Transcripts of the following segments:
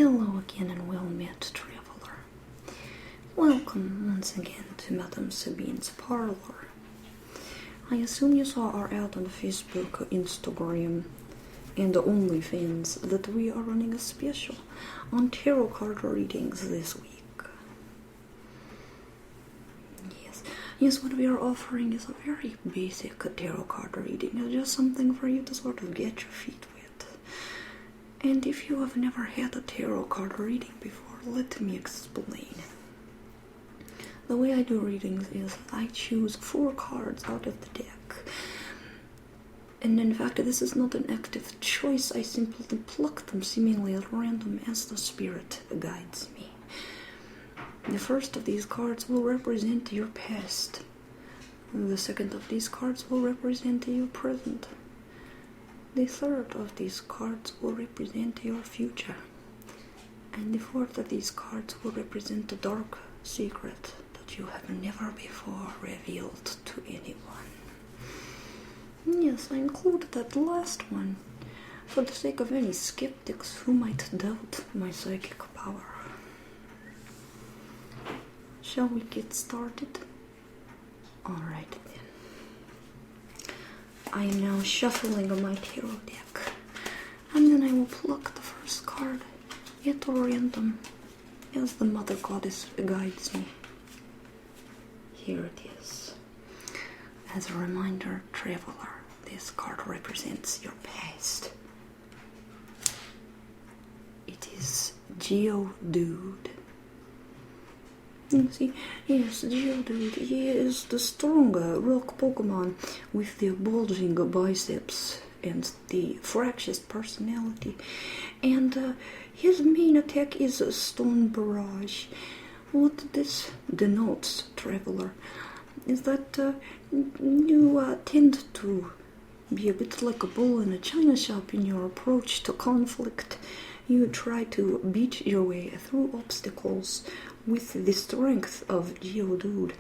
Hello again and well met, traveler. Welcome once again to Madam Sybine's parlor. I assume you saw our ad on Facebook, Instagram, and OnlyFans that we are running a special on tarot card readings this week. Yes, what we are offering is a very basic tarot card reading. It's just something for you to sort of get your feet wet. And if you have never had a tarot card reading before, let me explain. The way I do readings is I choose 4 cards out of the deck. And in fact, this is not an active choice. I simply pluck them seemingly at random as the spirit guides me. The first of these cards will represent your past. The second of these cards will represent your present. The third of these cards will represent your future. And the fourth of these cards will represent a dark secret that you have never before revealed to anyone. Yes, I included that last one for the sake of any skeptics who might doubt my psychic power. Shall we get started? Alright then. I am now shuffling my tarot deck, and then I will pluck the first card at random as the Mother Goddess guides me. Here it is. As a reminder, traveler, this card represents your past. It is Geodude. See, yes, Geodude, he is the strong rock Pokemon with the bulging biceps and the fractious personality. And his main attack is Stone Barrage. What this denotes, traveler, is that you tend to be a bit like a bull in a china shop in your approach to conflict. You try to beat your way through obstacles with the strength of Geodude,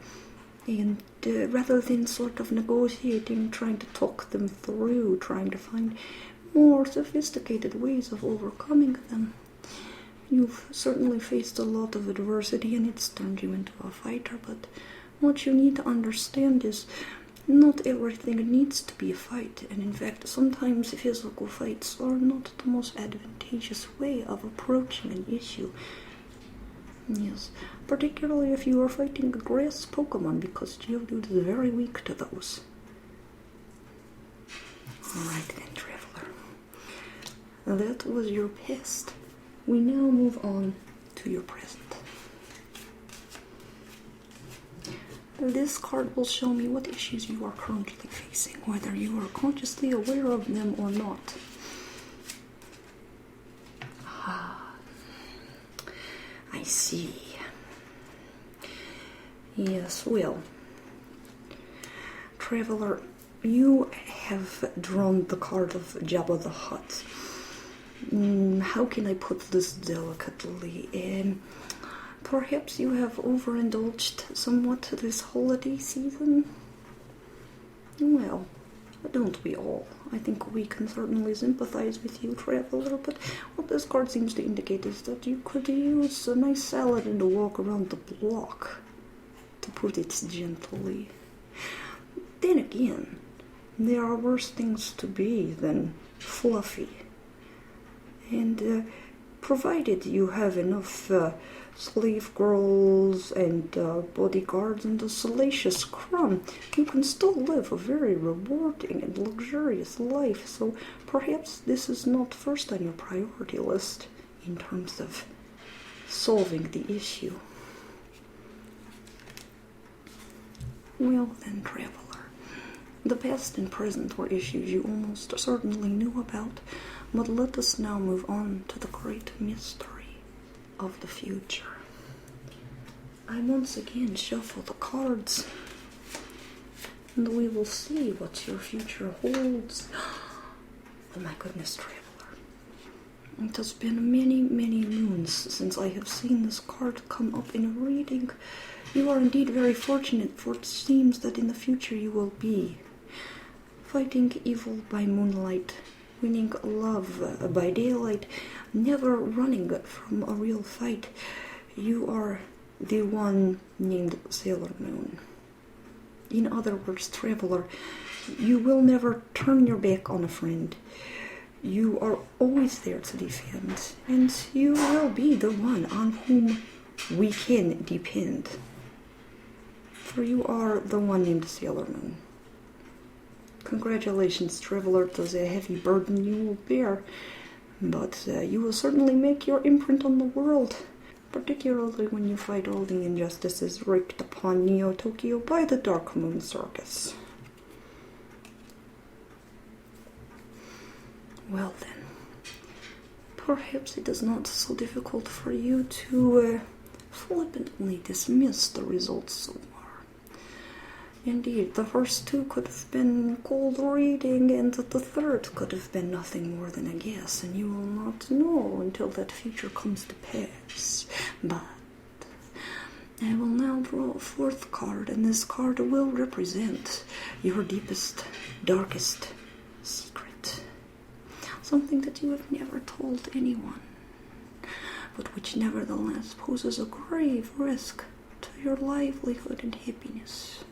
and rather than sort of negotiating, trying to talk them through, trying to find more sophisticated ways of overcoming them. You've certainly faced a lot of adversity and it's turned you into a fighter, but what you need to understand is not everything needs to be a fight, and in fact sometimes physical fights are not the most advantageous way of approaching an issue. Yes, particularly if you are fighting grass Pokemon, because Geodude is very weak to those. Alright then, traveler. That was your past. We now move on to your present. This card will show me what issues you are currently facing, whether you are consciously aware of them or not. I see. Yes, well, traveler, you have drawn the card of Jabba the Hutt. How can I put this delicately? Perhaps you have overindulged somewhat this holiday season? Well, don't we all? I think we can certainly sympathize with you, traveler, but what this card seems to indicate is that you could use a nice salad and a walk around the block, to put it gently. Then again, there are worse things to be than fluffy. And provided you have enough slave girls and bodyguards and a salacious crumb, you can still live a very rewarding and luxurious life. So perhaps this is not first on your priority list in terms of solving the issue. Well then, traveler, the past and present were issues you almost certainly knew about, but let us now move on to the great mystery of the future. I once again shuffle the cards, and we will see what your future holds. Oh my goodness, traveler. It has been many, many moons since I have seen this card come up in a reading. You are indeed very fortunate, for it seems that in the future you will be fighting evil by moonlight winning love by daylight, never running from a real fight. You are the one named Sailor Moon. In other words, traveler, you will never turn your back on a friend. You are always there to defend, and you will be the one on whom we can depend. For you are the one named Sailor Moon. Congratulations, traveler, to the heavy burden you will bear, but you will certainly make your imprint on the world, particularly when you fight all the injustices wreaked upon Neo-Tokyo by the Dark Moon Circus. Well then, perhaps it is not so difficult for you to flippantly dismiss the results so far. Indeed, the first two could have been cold reading, and the third could have been nothing more than a guess, and you will not know until that future comes to pass. But I will now draw a fourth card, and this card will represent your deepest, darkest secret. Something that you have never told anyone, but which nevertheless poses a grave risk to your livelihood and happiness.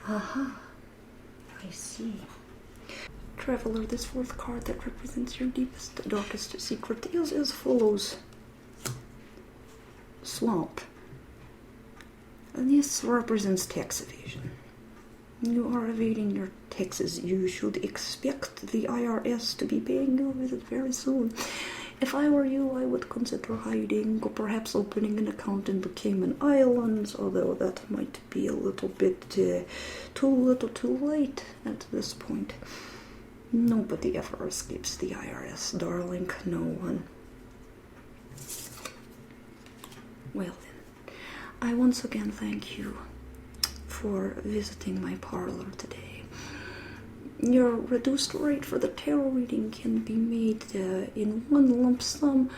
Aha, I see. Traveler, this fourth card that represents your deepest, darkest secret is as follows. Swamp. This represents tax evasion. You are evading your taxes. You should expect the IRS to be paying you a visit very soon. If I were you, I would consider hiding, or perhaps opening an account in the Cayman Islands, although that might be a little bit too late at this point. Nobody ever escapes the IRS, darling. No one. Well then, I once again thank you for visiting my parlor today. Your reduced rate for the tarot reading can be made in one lump sum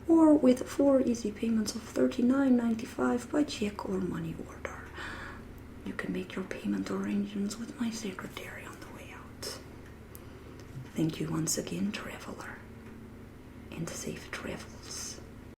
or with 4 easy payments of $39.95 by check or money order. You can make your payment arrangements with my secretary on the way out. Thank you once again, traveler, and safe travels.